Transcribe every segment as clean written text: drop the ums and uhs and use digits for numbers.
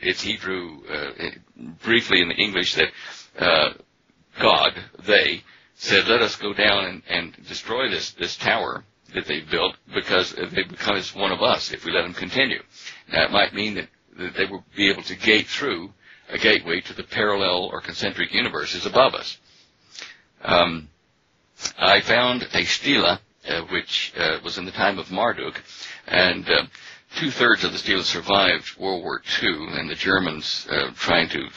it's Hebrew, briefly in the English, that God, they, said, let us go down and destroy this tower that they've built, because they become as one of us if we let them continue. Now, it might mean that they will be able to gate through a gateway to the parallel or concentric universes above us. I found a stela, which was in the time of Marduk, and two-thirds of the stela survived World War II, and the Germans trying to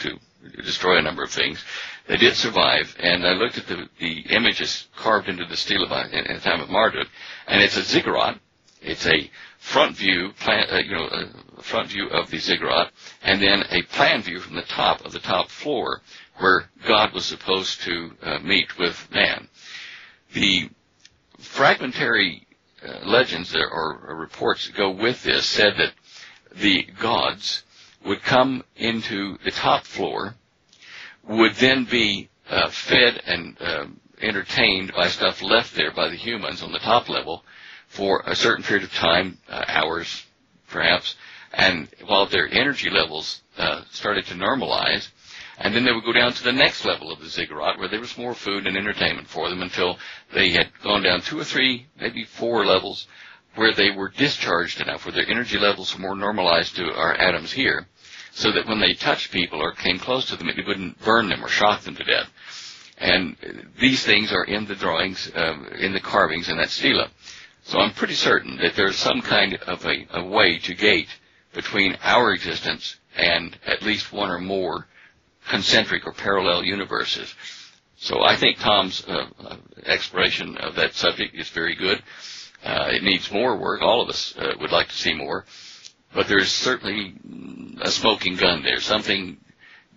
destroy a number of things. They did survive, and I looked at the images carved into the stela in the time of Marduk, and it's a ziggurat. It's a front view, front view of the ziggurat, and then a plan view from the top of the top floor, where God was supposed to meet with man. The fragmentary legends or reports that go with this said that the gods would come into the top floor, would then be fed and entertained by stuff left there by the humans on the top level for a certain period of time, hours perhaps, and while their energy levels started to normalize, and then they would go down to the next level of the ziggurat where there was more food and entertainment for them until they had gone down 2 or 3, maybe 4 levels where they were discharged enough, where their energy levels were more normalized to our atoms here, so that when they touched people or came close to them, it wouldn't burn them or shock them to death. And these things are in the drawings, in the carvings in that stela. So I'm pretty certain that there's some kind of a way to gate between our existence and at least one or more concentric or parallel universes. So I think Tom's exploration of that subject is very good. It needs more work. All of us would like to see more. But there's certainly a smoking gun there. Something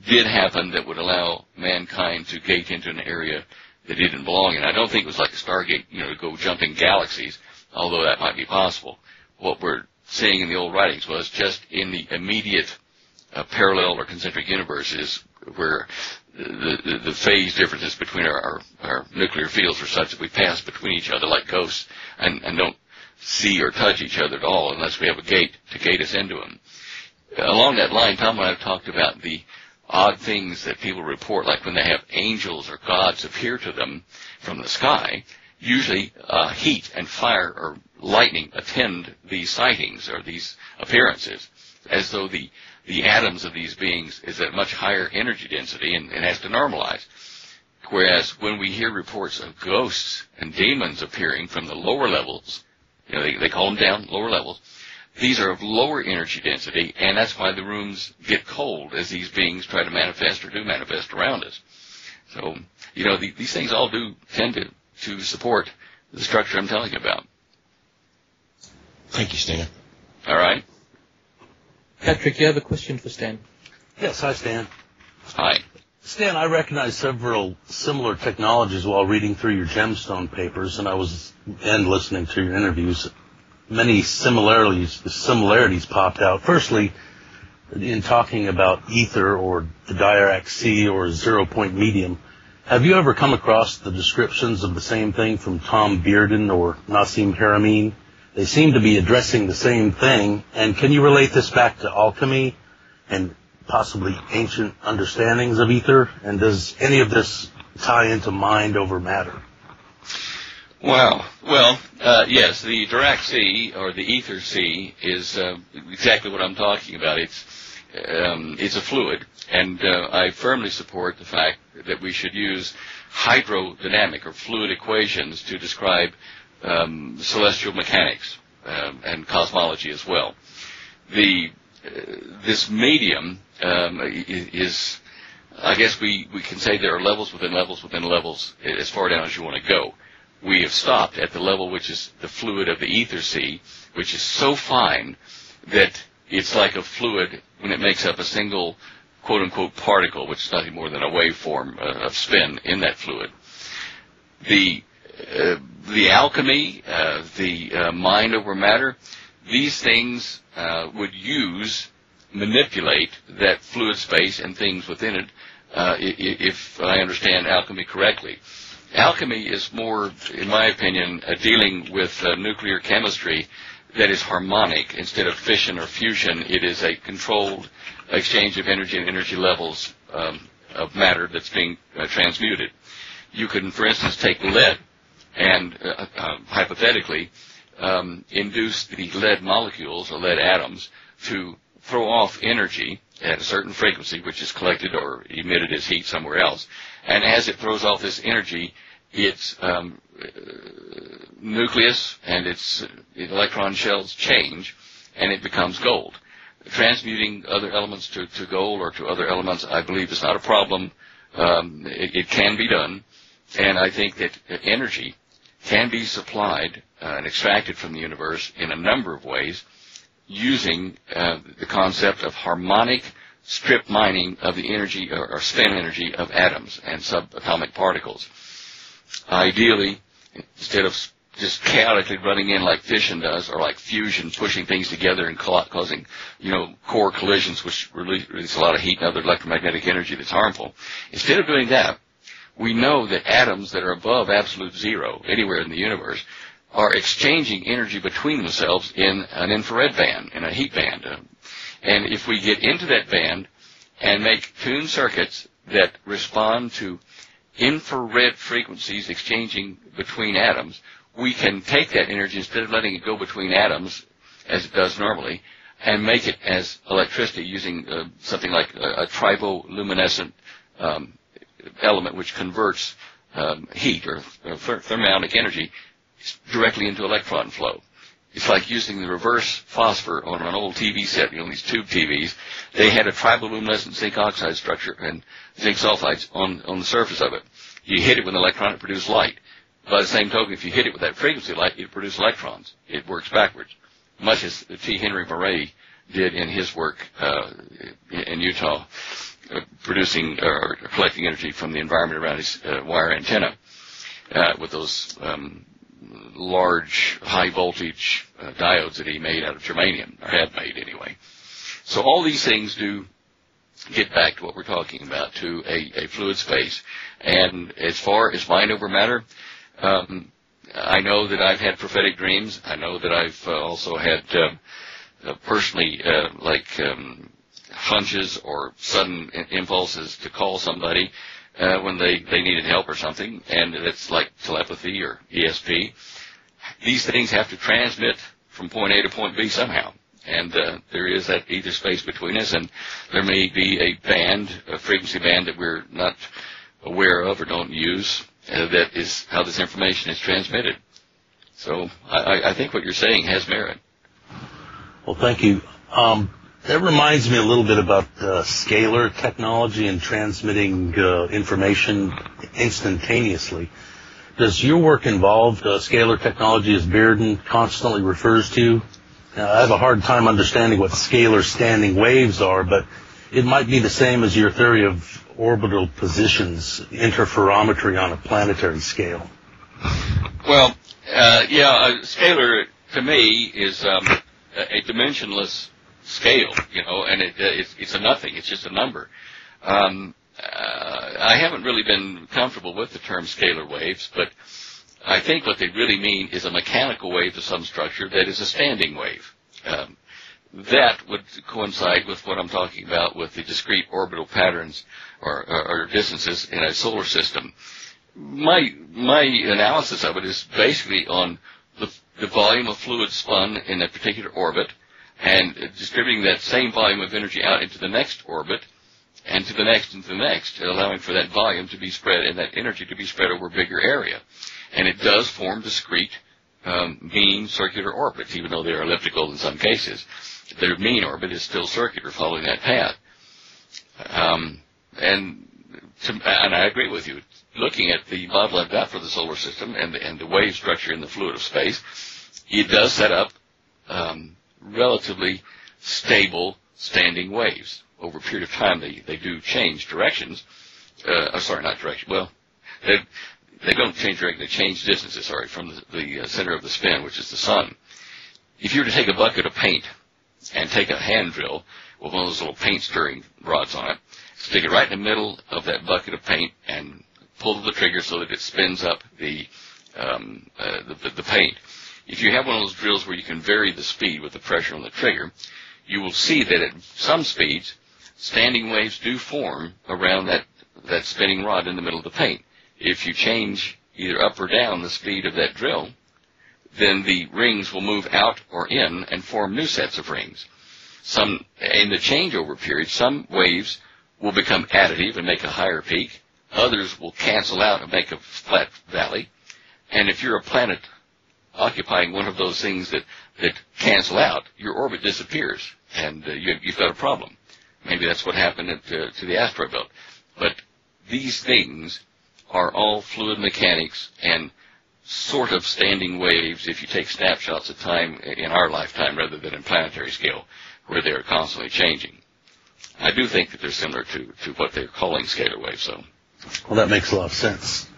did happen that would allow mankind to gate into an area that it didn't belong in. I don't think it was like a Stargate, to go jumping galaxies, although that might be possible. What we're seeing in the old writings was just in the immediate parallel or concentric universes where the phase differences between our nuclear fields are such that we pass between each other like ghosts and don't see or touch each other at all unless we have a gate to gate us into them. Along that line, Tom and I have talked about the odd things that people report, like when they have angels or gods appear to them from the sky. Usually heat and fire or lightning attend these sightings or these appearances, as though the atoms of these beings is at much higher energy density and has to normalize. Whereas when we hear reports of ghosts and demons appearing from the lower levels, they call them down, lower levels, these are of lower energy density, and that's why the rooms get cold as these beings try to manifest or do manifest around us. So, these things all do tend to support the structure I'm telling you about. Thank you, Stan. All right. Patrick, you have a question for Stan? Yes, hi, Stan. Hi. Stan, I recognize several similar technologies while reading through your gemstone papers, and listening to your interviews. Many similarities popped out. Firstly, in talking about ether or the Dirac sea or zero-point medium, have you ever come across the descriptions of the same thing from Tom Bearden or Nassim Haramein? They seem to be addressing the same thing, and can you relate this back to alchemy and possibly ancient understandings of ether? And does any of this tie into mind over matter? Wow. Well, yes, the Dirac sea or the ether sea is exactly what I'm talking about. It's a fluid, and I firmly support the fact that we should use hydrodynamic or fluid equations to describe celestial mechanics and cosmology as well. This medium is, I guess we can say there are levels within levels within levels as far down as you want to go. We have stopped at the level which is the fluid of the ether sea, which is so fine that it's like a fluid when it makes up a single quote-unquote particle, which is nothing more than a waveform of spin in that fluid. The alchemy, the mind over matter, these things would manipulate that fluid space and things within it, if I understand alchemy correctly. Alchemy is more, in my opinion, dealing with nuclear chemistry that is harmonic instead of fission or fusion. It is a controlled exchange of energy and energy levels of matter that's being transmuted. You can, for instance, take lead and hypothetically induce the lead molecules or lead atoms to throw off energy at a certain frequency, which is collected or emitted as heat somewhere else. And as it throws off this energy, its nucleus and its electron shells change, and it becomes gold. Transmuting other elements to gold or to other elements, I believe, is not a problem. It can be done, and I think that energy can be supplied and extracted from the universe in a number of ways using the concept of harmonic strip mining of the energy or spin energy of atoms and subatomic particles. Ideally, instead of just chaotically running in like fission does, or like fusion, pushing things together and causing, core collisions, which release a lot of heat and other electromagnetic energy that's harmful. Instead of doing that, we know that atoms that are above absolute zero, anywhere in the universe, are exchanging energy between themselves in an infrared band, in a heat band. And if we get into that band and make tuned circuits that respond to infrared frequencies exchanging between atoms, we can take that energy, instead of letting it go between atoms, as it does normally, and make it as electricity using something like a triboluminescent element which converts heat or thermodynamic energy directly into electron flow. It's like using the reverse phosphor on an old TV set, these tube TVs. They had a triboluminescent zinc oxide structure and zinc sulfides on the surface of it. You hit it with an electron, it produced light. By the same token, if you hit it with that frequency light, it produces electrons. It works backwards, much as T. Henry Murray did in his work in Utah, producing or collecting energy from the environment around his wire antenna with those large high-voltage diodes that he made out of germanium, or had made anyway. So all these things do get back to what we're talking about, to a fluid space. And as far as mind over matter, I know that I've had prophetic dreams. I know that I've also had personally hunches or sudden impulses to call somebody when they needed help or something, and it's like telepathy or ESP. These things have to transmit from point A to point B somehow, and there is that ether space between us, and there may be a frequency band that we're not aware of or don't use. That is how this information is transmitted. So I think what you're saying has merit. Well, thank you. That reminds me a little bit about scalar technology and transmitting information instantaneously. Does your work involve scalar technology, as Bearden constantly refers to? I have a hard time understanding what scalar standing waves are, but it might be the same as your theory of orbital positions, interferometry on a planetary scale. Well, scalar to me is a dimensionless scale, and it's a nothing. It's just a number. I haven't really been comfortable with the term scalar waves, but I think what they really mean is a mechanical wave of some structure that is a standing wave. That would coincide with what I'm talking about with the discrete orbital patterns or distances in a solar system. My analysis of it is basically on the volume of fluid spun in a particular orbit and distributing that same volume of energy out into the next orbit and to the next and to the next, allowing for that volume to be spread and that energy to be spread over a bigger area. And it does form discrete mean circular orbits, even though they're elliptical in some cases. Their mean orbit is still circular, following that path. And I agree with you. Looking at the model I've got for the solar system and the wave structure in the fluid of space, it does set up relatively stable standing waves. Over a period of time, they do change directions. Not direction. Well, they don't change direction. They change distances, from the center of the spin, which is the sun. If you were to take a bucket of paint and take a hand drill with one of those little paint stirring rods on it, stick it right in the middle of that bucket of paint and pull the trigger so that it spins up the paint, if you have one of those drills where you can vary the speed with the pressure on the trigger, you will see that at some speeds, standing waves do form around that spinning rod in the middle of the paint. If you change either up or down the speed of that drill, then the rings will move out or in and form new sets of rings. In the changeover period, some waves will become additive and make a higher peak. Others will cancel out and make a flat valley. And if you're a planet occupying one of those things that cancel out, your orbit disappears, and you've got a problem. Maybe that's what happened to the asteroid belt. But these things are all fluid mechanics and sort of standing waves if you take snapshots of time in our lifetime rather than in planetary scale, where they're constantly changing. I do think that they're similar to what they're calling scalar waves, so. Well, that makes a lot of sense.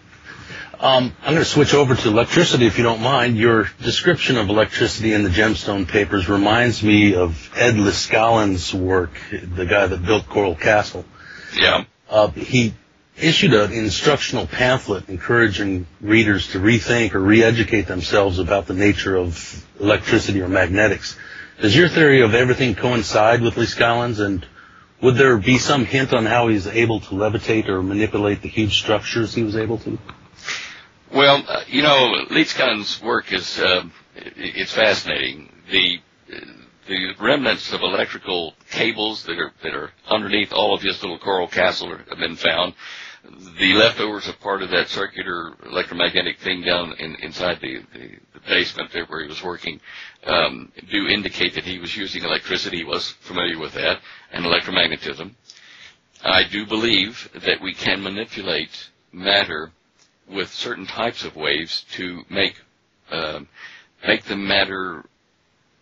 I'm going to switch over to electricity, if you don't mind. Your description of electricity in the gemstone papers reminds me of Ed Liskalin's work, the guy that built Coral Castle. Yeah. He issued an instructional pamphlet encouraging readers to rethink or re-educate themselves about the nature of electricity or magnetics. Does your theory of everything coincide with Liskalin's, and would there be some hint on how he's able to levitate or manipulate the huge structures he was able to? Well, Liskalin's work is it's fascinating. The remnants of electrical cables that are underneath all of his little coral castle have been found. The leftovers of part of that circular electromagnetic thing down inside the basement there where he was working do indicate that he was using electricity. He was familiar with that, and electromagnetism. I do believe that we can manipulate matter with certain types of waves to make the matter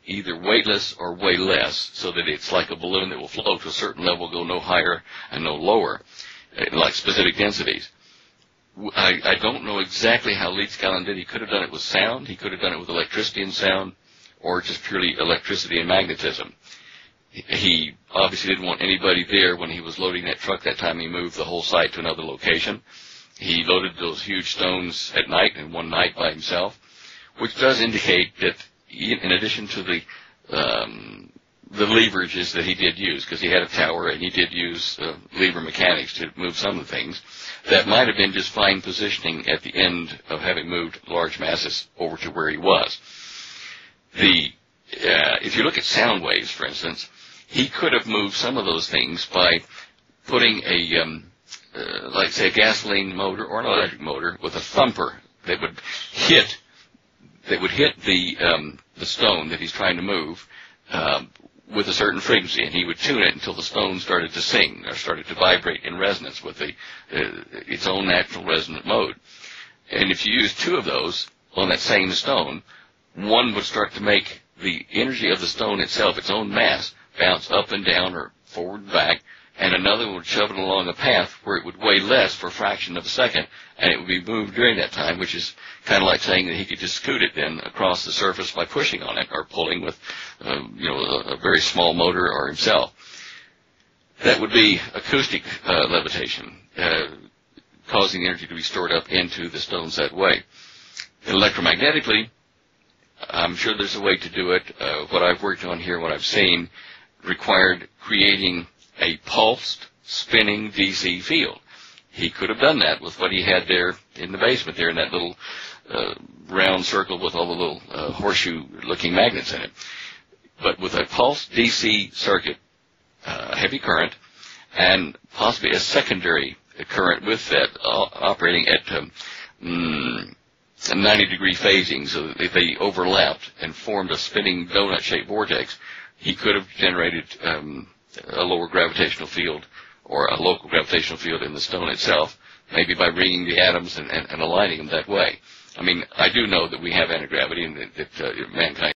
either weightless or weigh less, so that it's like a balloon that will float to a certain level, go no higher and no lower, like specific densities. I don't know exactly how Liskalin did. He could have done it with sound. He could have done it with electricity and sound, or just purely electricity and magnetism. He obviously didn't want anybody there when he was loading that truck that time he moved the whole site to another location. He loaded those huge stones at night, and one night by himself, which does indicate that in addition to the leverages that he did use, because he had a tower and he did use lever mechanics to move some of the things, that might have been just fine positioning at the end of having moved large masses over to where he was. If you look at sound waves, for instance, he could have moved some of those things by putting like say a gasoline motor or an electric motor with a thumper that would hit the stone that he's trying to move with a certain frequency, and he would tune it until the stone started to sing or started to vibrate in resonance with its own natural resonant mode. And if you use two of those on that same stone, one would start to make the energy of the stone itself, its own mass, bounce up and down or forward and back, and another would shove it along a path where it would weigh less for a fraction of a second, and it would be moved during that time, which is kind of like saying that he could just scoot it then across the surface by pushing on it or pulling with, a very small motor or himself. That would be acoustic levitation, causing the energy to be stored up into the stones that way. Electromagnetically, I'm sure there's a way to do it. What I've worked on here, what I've seen, required creating a pulsed, spinning DC field. He could have done that with what he had there in the basement there in that little round circle with all the little horseshoe-looking magnets in it. But with a pulsed DC circuit, heavy current, and possibly a secondary current with that operating at 90-degree phasing so that they overlapped and formed a spinning donut-shaped vortex, he could have generated a lower gravitational field or a local gravitational field in the stone itself, maybe by ringing the atoms and aligning them that way. I mean, I do know that we have anti-gravity and that mankind